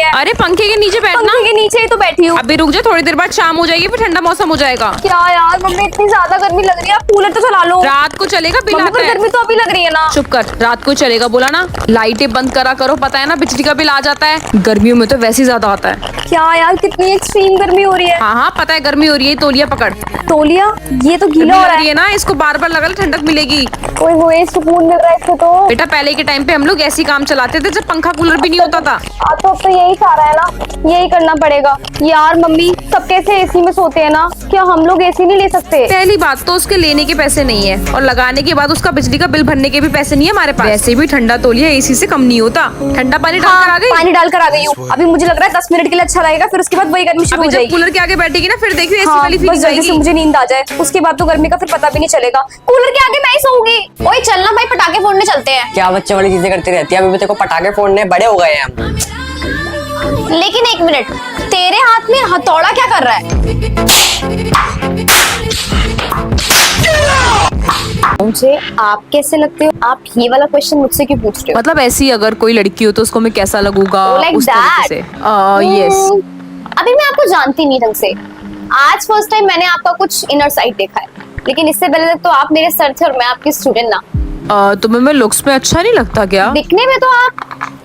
है? अरे पंखे के नीचे बैठना। पंखे के नीचे ही तो बैठी हूँ। अभी रुक जा, थोड़ी देर बाद शाम हो जाएगी, फिर ठंडा मौसम हो जाएगा। क्या यार मम्मी, इतनी ज्यादा गर्मी लग रही है, आप कूलर तो चला लो। रात को चलेगा, बिल आता है। गर्मी तो अभी लग रही है ना। चुप कर, रात को चलेगा बोला ना। लाइटें बंद करा करो, पता है ना बिजली का बिल आ जाता है। गर्मियों में तो वैसे ही ज्यादा आता है। क्या यार, कितनी एक्सट्रीम गर्मी हो रही है। हाँ हाँ पता है, गर्मी हो रही है। तौलिया पकड़। तौलिया? ये तो गीला हो रहा है ना, इसको बार बार लगा, ठंडक मिलेगी। ओए होए, सुकून मिल रहा है इससे तो। बेटा पहले के टाइम पे हम लोग ऐसी काम चलाते थे जब पंखा कूलर भी नहीं होता था। तो अब तो यही सारा है ना, यही करना पड़ेगा। यार मम्मी, सब कैसे एसी में सोते हैं ना, क्या हम लोग एसी नहीं ले सकते? पहली बात तो उसके लेने के पैसे नहीं है, और लगाने के बाद उसका बिजली का बिल भरने के भी पैसे नहीं है हमारे पास। वैसे भी ठंडा तौलिया एसी से कम नहीं होता। ठंडा पानी डालकर आ गई। पानी डालकर आ गई हूँ। अभी मुझे लग रहा है 10 मिनट के लिए अच्छा लगेगा, फिर उसके बाद वही गर्मी शुरू हो जाएगी। कूलर के आगे बैठेगी ना, फिर देखियो एसी वाली फीलिंग आएगी। मुझे नींद आ जाए, उसके बाद तो गर्मी का फिर पता भी नहीं चलेगा। कूलर के आगे मैं ही सोऊंगी। ओए चलना भाई, पटाखे फोड़ने चलते हैं। क्या बच्चे वाली चीजें करती रहती है, अभी भी तेरे को पटाखे फोड़ने बड़े हो गए हैं हम। लेकिन एक मिनट, तेरे हाथ में हथौड़ा क्या कर रहा है? मुझे आप कैसे लगते हो? आप ये वाला क्वेश्चन मुझसे क्यों पूछ रहे हो? मतलब ऐसी अगर कोई लड़की हो तो उसको मैं कैसा लगूंगा? like उस तरीके से। यस। अभी मैं आपको जानती नहीं ढंग से। आज फर्स्ट टाइम मैंने आपका कुछ इनर साइड देखा है, लेकिन इससे पहले तक तो आप मेरे सर थे और मैं आपकी स्टूडेंट ना। तुम्हें मैं लुक्स में अच्छा नहीं लगता क्या? दिखने में तो आप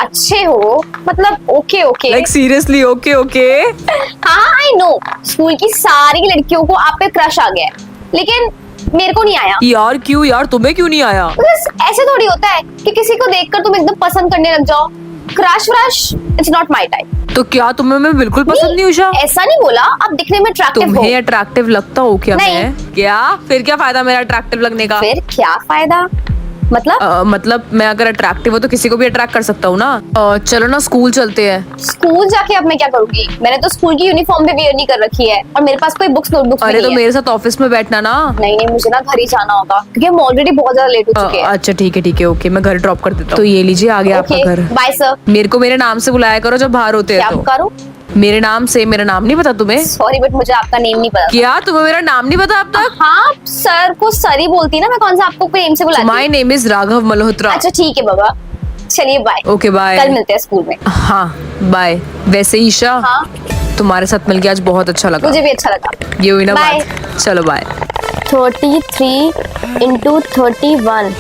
अच्छे हो, मतलब okay okay. Like seriously okay okay? हाँ आई नो, स्कूल की सारी लड़कियों को आप पे क्रश आ गया है, लेकिन मेरे को नहीं आया। यार क्यों यार, तुम्हें क्यों नहीं आया? बस ऐसे थोड़ी होता है कि किसी को देखकर तुम एकदम पसंद करने लग जाओ। क्रश व्रश इट्स नॉट माय टाइप। तो क्या तुम्हें मैं बिल्कुल पसंद नहीं? उषा ऐसा नहीं बोला, आप दिखने में अट्रैक्टिव हो। तुम्हें अट्रैक्टिव लगता हो क्या? नहीं। मैं क्या? फिर क्या फायदा मेरा अट्रैक्टिव लगने का? फिर क्या फायदा? मतलब मैं अगर अट्रैक्टिव हो तो किसी को भी अट्रैक्ट कर सकता हूँ ना। चलो ना स्कूल चलते हैं। स्कूल जाके अब मैं क्या करूंगी? मैंने तो स्कूल की यूनिफॉर्म भी वेयर नहीं कर रखी है, और मेरे पास कोई बुक्स नोटबुक्स अरे नहीं तो है। मेरे साथ ऑफिस में बैठना ना। नहीं, मुझे ना घर ही जाना होगा, क्योंकि हम ऑलरेडी बहुत ज्यादा लेट हो चुके हैं। अच्छा ठीक है ओके, मैं घर ड्रॉप कर देता हूँ। तो ये लीजिए आ गया आपका घर। Bye sir. मेरे को मेरे नाम से बुलाया करो जब बाहर होते हैं। क्या तो करूं? मेरे नाम से। मेरा नाम नहीं पता तुम्हें? सॉरी बट मुझे आपका नेम नहीं पता। क्या तुम्हें मेरा नाम नहीं पता अब तक? हाँ, सर को सर ही बोलती ना, मैं कौन सा आपको प्रेम से बुलाती? My name is Raghav Malhotra. अच्छा ठीक है बाबा, चलिए बाय। Okay bye. कल मिलते हैं स्कूल में। हाँ बाय। वैसे ईशा, हाँ तुम्हारे साथ मिलके आज बहुत अच्छा लगा। मुझे भी अच्छा लगा। ये हुई ना Bye. बात। चलो बाय। 33 into 31।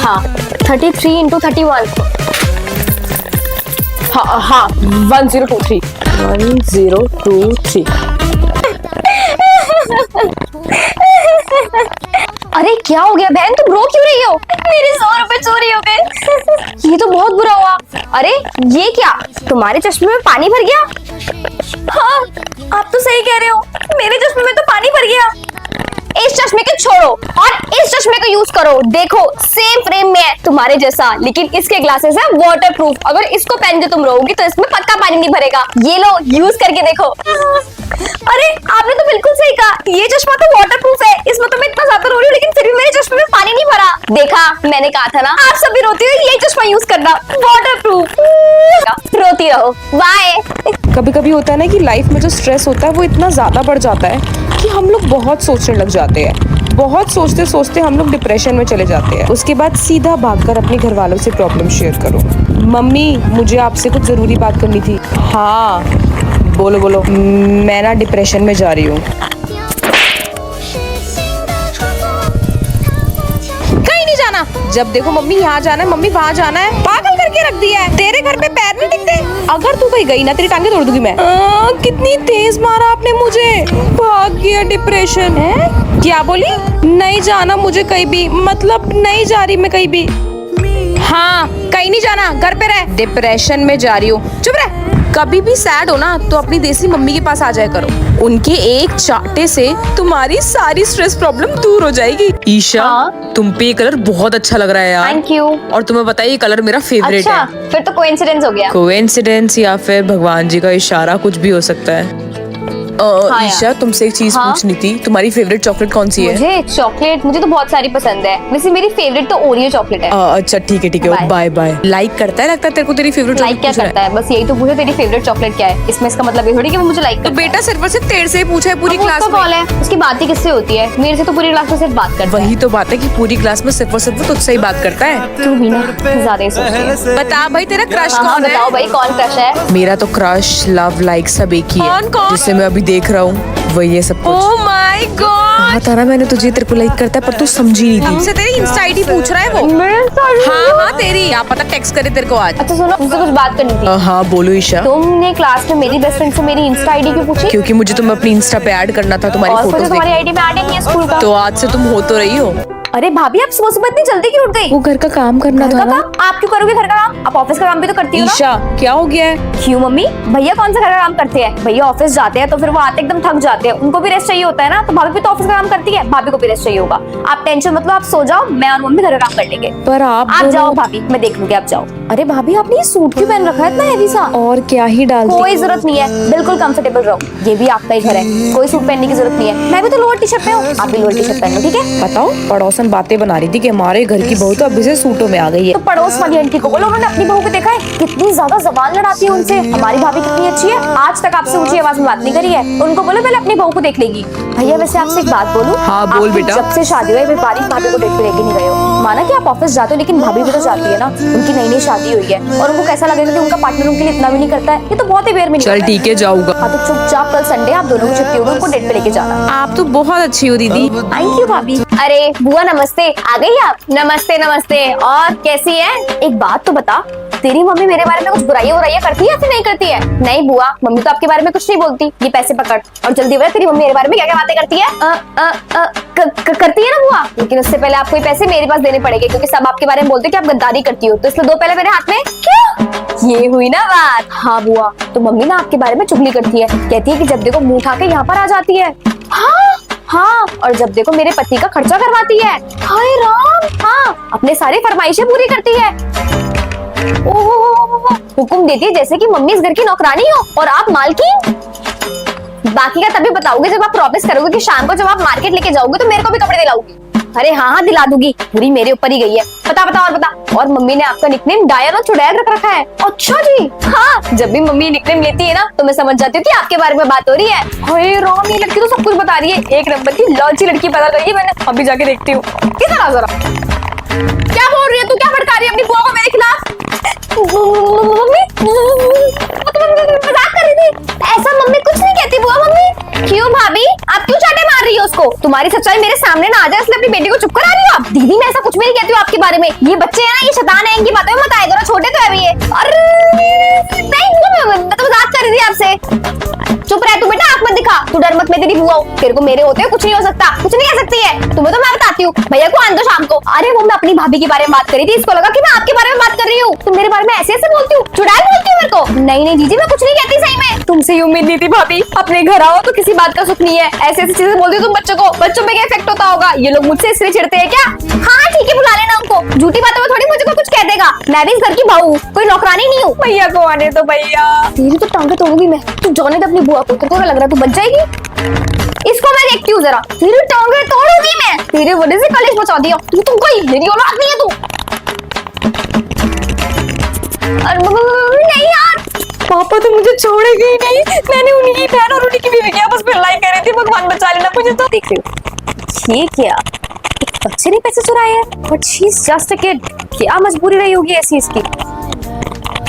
हाँ 33 into 31। हाँ 1023। 1023। अरे क्या हो गया बहन, तुम रो क्यों रही हो? मेरे 100 रुपए चोरी हो गए। ये तो बहुत बुरा हुआ। अरे ये क्या, तुम्हारे चश्मे में पानी भर गया? हाँ आप तो सही कह रहे हो, मेरे चश्मे में तो पानी भर गया। इस चश्मे को छोड़ो और इस चश्मे को यूज करो। देखो सेम फ्रेम में है तुम्हारे जैसा, लेकिन इसके ग्लासेस है वाटरप्रूफ। अगर इसको पहन के तुम रहोगी तो इसमें पक्का पानी नहीं भरेगा। ये लो यूज करके देखो। अरे आपने तो बिल्कुल सही कहा, ये चश्मा तो वाटरप्रूफ है। इसमें तो मैं इतना ज्यादा रो रही हूँ, लेकिन फिर भी मेरे चश्मे में पानी नहीं भरा। देखा, मैंने कहा था ना, आप सब भी रोती हो, यही चश्मा यूज करना, वाटरप्रूफ। रोती रहो, बाय। कभी कभी होता है ना कि लाइफ में जो स्ट्रेस होता है वो इतना ज्यादा बढ़ जाता है कि हम लोग बहुत सोचने लग जाते हैं। बहुत सोचते सोचते हम लोग डिप्रेशन में चले जाते हैं। उसके बाद सीधा भागकर अपने घर वालों से प्रॉब्लम शेयर करो। मम्मी मुझे आपसे कुछ जरूरी बात करनी थी। हाँ बोलो बोलो। मैं ना डिप्रेशन में जा रही हूँ। कहीं नहीं जाना। जब देखो मम्मी यहाँ जाना है, मम्मी वहाँ जाना है। पागल करके रख दिया है। तेरे घर पे पैर नहीं टिकते। अगर तू कहीं गई ना, तेरी टांगे तोड़ दूंगी मैं। कितनी तेज मारा आपने मुझे। भाग गया डिप्रेशन है। क्या बोली? नहीं जाना मुझे कहीं भी, मतलब नहीं जा रही मैं कहीं भी। हाँ कहीं नहीं जाना, घर पे रह। डिप्रेशन में जा रही हूँ। चुप रह। कभी भी सैड हो ना तो अपनी देसी मम्मी के पास आ जाया करो। उनके एक चाटे से तुम्हारी सारी स्ट्रेस प्रॉब्लम दूर हो जाएगी। ईशा तुम पे ये कलर बहुत अच्छा लग रहा है यार। Thank you. और तुम्हें पता है ये कलर मेरा फेवरेट अच्छा, है। फिर तो कोइंसिडेंस हो गया। कोइंसिडेंस या फिर भगवान जी का इशारा, कुछ भी हो सकता है। हाँ ईशा यार। तुमसे एक चीज हाँ? पूछनी थी, तुम्हारी फेवरेट चॉकलेट कौन सी है? मुझे चॉकलेट मुझे तो बहुत सारी पसंद है, वैसे मेरी फेवरेट तो ओरियो चॉकलेट है। अच्छा ठीक है Bye. Bye bye. लाइक करता है लगता है तेरे को तेरी फेवरेट लाइक क्या करता है, बस यही तो पूछे तेरी फेवरेट चॉकलेट क्या है, इसमें इसका मतलब ये थोड़ी कि वो मुझे लाइक तो करता है। बेटा सिर्फ और सिर्फ तेरे से ही पूछा है पूरी अब वो क्लास उसका में। कॉल है, उसकी बात ही किससे होती है, मेरे से तो पूरी क्लास में सिर्फ बात करता है। वही तो बात है कि पूरी क्लास में सिर्फ और सिर्फ वो तुझसे ही बात करता है। तू भी ना ज्यादा ही सोचती है। बता भाई तेरा क्रश हाँ कौन है? बताओ भाई कौन क्रश है। मेरा तो क्रश लव लाइक सब एक ही है, कौन? जिसे मैं अभी देख रहा हूँ वही है सब कुछ। ओह माय गॉड, कहा था ना मैंने तुझे, तेरे को लाइक करता है पर तू समझी नहीं थी। हमसे तेरी इंस्टा आईडी पूछ रहा है वो। हाँ तेरी, क्या पता टेक्स्ट करे तेरे को आज। अच्छा सुनो, मुझसे कुछ बात करनी थी। हाँ बोलो ईशा। तुमने क्लास में मेरी बेस्ट फ्रेंड से मेरी इंस्टा आईडी क्यों पूछी? क्योंकि मुझे तुम्हें अपनी इंस्टा पे ऐड करना था, तुम्हारी और फिर फोटोज तो तुम्हारी आईडी में ऐड ही नहीं है स्कूल का। तो आज से तुम हो तो रही हो। अरे भाभी आप सुबह सुबह इतनी जल्दी क्यों उठ गई? वो घर का काम करना घर था का ना। काम आप क्यों करोगे? घर का काम आप ऑफिस का काम भी तो करती हो ना। ईशा क्या हो गया है? क्यों मम्मी, भैया कौन सा घर का काम करते हैं? भैया ऑफिस जाते हैं तो फिर वो आते एकदम थक जाते हैं, उनको भी रेस्ट चाहिए होता है ना, तो भाभी भी तो ऑफिस का काम करती है, भाभी को भी रेस्ट चाहिए होगा। आप टेंशन मत लो, आप सो जाओ, मैं और मम्मी घर का काम कर लेंगे। पर आप जाओ भाभी, मैं देख लूंगी, आप जाओ। अरे भाभी आपने ये सूट क्यों पहन रखा है इतना हैवी सा? और क्या ही डाल कोई जरूरत नहीं है, बिल्कुल कंफर्टेबल रहो, ये भी आपका ही घर है, कोई सूट पहनने की जरूरत नहीं है। मैं भी तो लोअर टी शर्ट पे हूँ, आप भी लोअर टी शर्ट पहन लो, ठीक है? बताओ पड़ोसन बातें बना रही थी कि हमारे घर की बहू तो अभी से सूटों में आ गई है। तो पड़ोस वाली आंटी को बोलो, उन्होंने अपनी बहू को देखा है कितनी ज्यादा जबान लड़ाती है उनसे। हमारी भाभी कितनी अच्छी है, आज तक आपसे ऊंची आवाज में बात नहीं करी है। उनको बोलो पहले अपनी बहू को देख लेगी। भैया वैसे आपसे एक बात बोलूं? हाँ, बोल आपकी बेटा। जब से शादी हुई बारिश भाभी को डेट पे लेके नहीं गए हो। माना कि आप ऑफिस जाते हो लेकिन भाभी भी तो जाती है ना, उनकी नई नई शादी हुई है और उनको कैसा लगेगा कि उनका पार्टनर उनके लिए इतना भी नहीं करता है। ये तो बहुत ही बेर में चल ठीक है जाऊंगा। हाँ तो चुपचाप कल संडे आप दोनों को छुट्टी होगी, उनको डेट पे लेके जाना। आप तो बहुत अच्छी हो दीदी। थैंक यू भाभी। अरे बुआ नमस्ते, आ गई आप? नमस्ते नमस्ते, और कैसी है? एक बात तो बता, तेरी मम्मी मेरे बारे में कुछ बुराइयां करती है या फिर नहीं करती है? नहीं बुआ, मम्मी तो आपके बारे में कुछ नहीं बोलती। ये पैसे पकड़ और जल्दी बता, तेरी मम्मी मेरे बारे में क्या क्या बातें करती है? करती है ना बुआ, लेकिन उससे पहले आपको ये पैसे मेरे पास देने पड़ेंगे क्योंकि सब आपके बारे में बोलते हैं कि आप गद्दारी करती हो, तो इसलिए दो पहले मेरे हाथ में। क्या ये हुई ना बात? हाँ बुआ, तो मम्मी ना आपके बारे में चुगली करती है, कहती है कि जब देखो मुंह उठा के यहाँ पर आ जाती है। हाँ, और जब देखो मेरे पति का खर्चा करवाती है। हाय राम, हाँ, अपने सारी फरमाइशें पूरी करती है। ओह, हुक्म देती है जैसे कि मम्मी इस घर की नौकरानी हो और आप मालकिन। बाकी का तभी बताओगे जब आप प्रॉमिस करोगे कि शाम को जब आप मार्केट लेके जाओगे तो मेरे को भी कपड़े दिलाओगी। अरे हाँ हाँ दिला दूंगी, पूरी मेरे ऊपर ही गई है। बता बता और बता। और मम्मी ने आपका निकनेम डायन और चुड़ैल रख रखा है। अच्छा जी। हाँ, जब भी मम्मी निकनेम लेती है ना तो मैं समझ जाती हूँ कि आपके बारे में बात हो रही है। हाय राम, ये लड़की तो सब कुछ बता रही है, एक नंबर की लॉन्ची लड़की पता लगी मैंने। अभी जाके देखती हूँ। किधर जरा, क्या बोल रही है तू? क्या भड़का रही है अपनी बुआ को मेरे खिलाफ? मम्मी मजाक कर रही थी, ऐसा मम्मी कुछ नहीं कहती बुआ। मम्मी क्यों भाभी, आप क्यों चाटे मार रही हो उसको? तुम्हारी सच्चाई मेरे सामने ना आ जाए इसलिए अपनी बेटी को चुप करा रही हो आप? दीदी मैं ऐसा कुछ भी नहीं कहती हूँ आपके बारे में, ये बच्चे हैं ना, ये शैतान है, इनकी बातें मत आए करो, छोटे तो है अभी ये। अरे नहीं, मैं तो मजाक कर रही थी आपसे। चुप रह तू बेटा, आंख मत दिखा, तू डर मत, मैं तेरी बुआ हूँ, तेरे को मेरे होते कुछ नहीं हो सकता, कुछ नहीं कह सकती है। तुम्हें तो मैं बताती हूँ, भैया को आन दो शाम को। अरे वो मैं अपनी भाभी के बारे में बात करी थी, इसको लगा कि मैं आपके बारे में बात कर रही हूँ। तुम मेरे बारे में ऐसे ऐसे बोलती हूँ, चुड़ैल बोलती हूँ मेरे को? नहीं नहीं जीजी, मैं कुछ नहीं कहती सही में। तुमसे ही उम्मीद नहीं थी भाभी, अपने घर आओ तो किसी बात का सुख नहीं है, ऐसे ऐसी चीजें बोलती हो तुम बच्चों को। बच्चों पे क्या इफेक्ट होता होगा? ये लोग मुझसे इसलिए चिढ़ते हैं क्या? हाँ ठीक है, बुला लेना उनको, झूठी बातों में थोड़ी मुझे कोई कुछ कह देगा। मैं भी इस घर की बहू, कोई नौकरानी नहीं हूँ। भैया को आने दो भैया। तेरी तो टांगे तोड़ूंगी मैं, तू जाने दे अपनी बुआ को। तेरे को लग रहा है तू बच जाएगी? इसको मैं देखती हूँ जरा, तेरी टांगे तोड़ूंगी मैं, तेरे वजह से कलेश मचा दिया तू। तुम कोई मेरी औलाद नहीं है तू। नहीं यार, पापा तो मुझे छोड़ेंगे ही नहीं, मैंने उन्हीं की बहन और उन्हीं की बीवी की आपस में लड़ाई कर रही थी, भगवान बचा लेना मुझे। तो देख रही हूँ ये क्या, एक बच्चे ने पैसे चुराए हैं, but she is just a kid. क्या मजबूरी रही होगी ऐसी इसकी।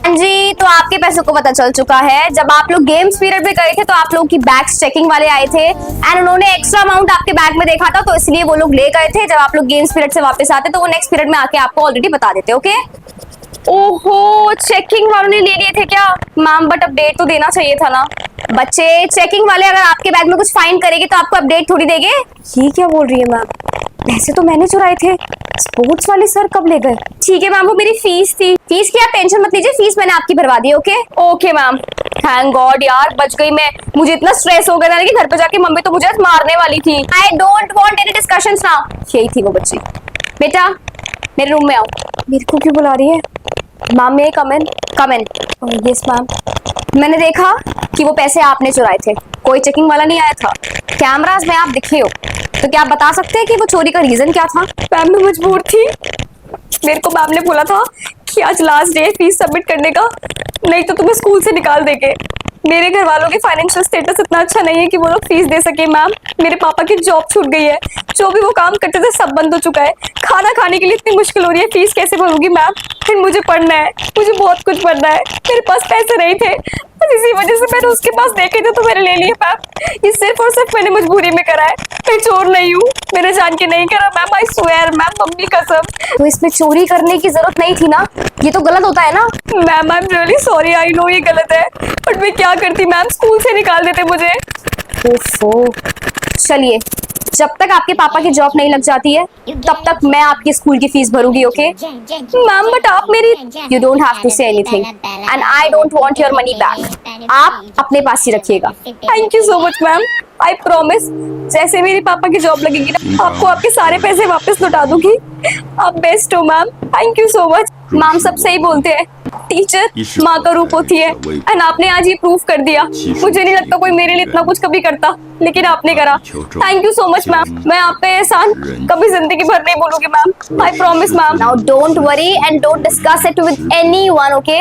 जी, तो आपके पैसों को पता चल चुका है। जब आप लोग गेम्स पीरियड में गए थे तो आप लोगों की बैग्स चेकिंग वाले आए थे एंड उन्होंने एक्स्ट्रा अमाउंट आपके बैग में देखा था, तो इसलिए वो लोग ले गए थे। जब आप लोग गेम्स पीरियड से वापस आते तो वो नेक्स्ट पीरियड में आके आपको ऑलरेडी बता देते। ओके? ओहो, चेकिंग वालों ने ले लिए थे क्या मैम? बट अपडेट तो देना चाहिए था ना। बच्चे, चेकिंग वाले अगर आपके बैग में कुछ फाइंड करेंगे तो आपको अपडेट थोड़ी देंगे। ये क्या बोल रही है मैम? पैसे तो मैंने चुराए थे, स्पोर्ट्स वाले सर कब ले गए? ठीक है मैम, वो मेरी फीस थी। फीस की आप टेंशन मत लीजिए, फीस मैंने आपकी भरवा दी। Okay okay ma'am, thank God यार, बच गई मैं। मुझे इतना स्ट्रेस हो गया था कि घर पे जाके मम्मी तो मुझे मारने वाली थी। आई don't want any discussions now. यही थी वो बच्ची। बेटा मेरे रूम में आओ। मेरे को क्यों बुला रही है? Ma'am may come in yes ma'am. मैंने देखा कि वो पैसे आपने चुराए थे, कोई चेकिंग वाला नहीं आया था, कैमरास में आप दिखे हो, तो क्या आप बता सकते हैं कि वो चोरी का रीजन क्या था? मैम मैं मजबूर थी, मेरे को मैम ने बोला था कि आज लास्ट डे फीस सबमिट करने का, नहीं तो तुम्हें स्कूल से निकाल देंगे। मेरे घर वालों की फाइनेंशियल स्टेटस इतना अच्छा नहीं है कि वो लोग फीस दे सके मैम। मेरे पापा की जॉब छूट गई है, जो भी वो काम करते थे सब बंद हो चुका है, खाना खाने के लिए इतनी मुश्किल हो रही है, फीस कैसे भरूंगी मैम? फिर मुझे पढ़ना है, मुझे बहुत कुछ पढ़ना है, मेरे पास पैसे नहीं थे, बस इसी वजह से मैंने उसके पास देखे थे तो मैंने ले लिए मैम। ये सिर्फ और सिर्फ मैंने मजबूरी में करा है, मैं चोर नहीं हूँ, मैंने जान के नहीं करा ma'am, I swear ma'am, mummy कसम। तो इसमें चोरी करने की जरूरत नहीं थी ना, ये तो गलत होता है ना? Ma'am I am really sorry, I know ये गलत है, बट मैं क्या करती मैम, स्कूल से निकाल देते मुझे। ओफो, चलिए जब तक आपके पापा की जॉब नहीं लग जाती है तब तक मैं आपकी स्कूल की फीस भरूंगी, ओके मैम? बट आप मेरी, you don't have to say anything and I don't want your money back, आप अपने पास ही रखिएगा। Thank you so much ma'am, I promise जैसे मेरे पापा की जॉब लगेगी ना, आपको आपके सारे पैसे वापस लौटा दूंगी। आप बेस्ट हो ma'am, thank you so much. Ma'am सब सही बोलते हैं, टीचर माँ का रूप होती है, एंड आपने आज ये प्रूफ कर दिया। मुझे नहीं लगता कोई मेरे लिए इतना कुछ कभी करता, लेकिन आपने करा। Thank you so much ma'am, मैं आप पे एहसान कभी जिंदगी भर नहीं भूलूंगी ma'am, I promise ma'am. Now don't worry and don't discuss it with anyone, okay?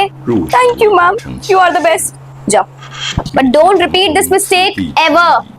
Thank you ma'am, you are the best. जाओ, but don't repeat this mistake ever.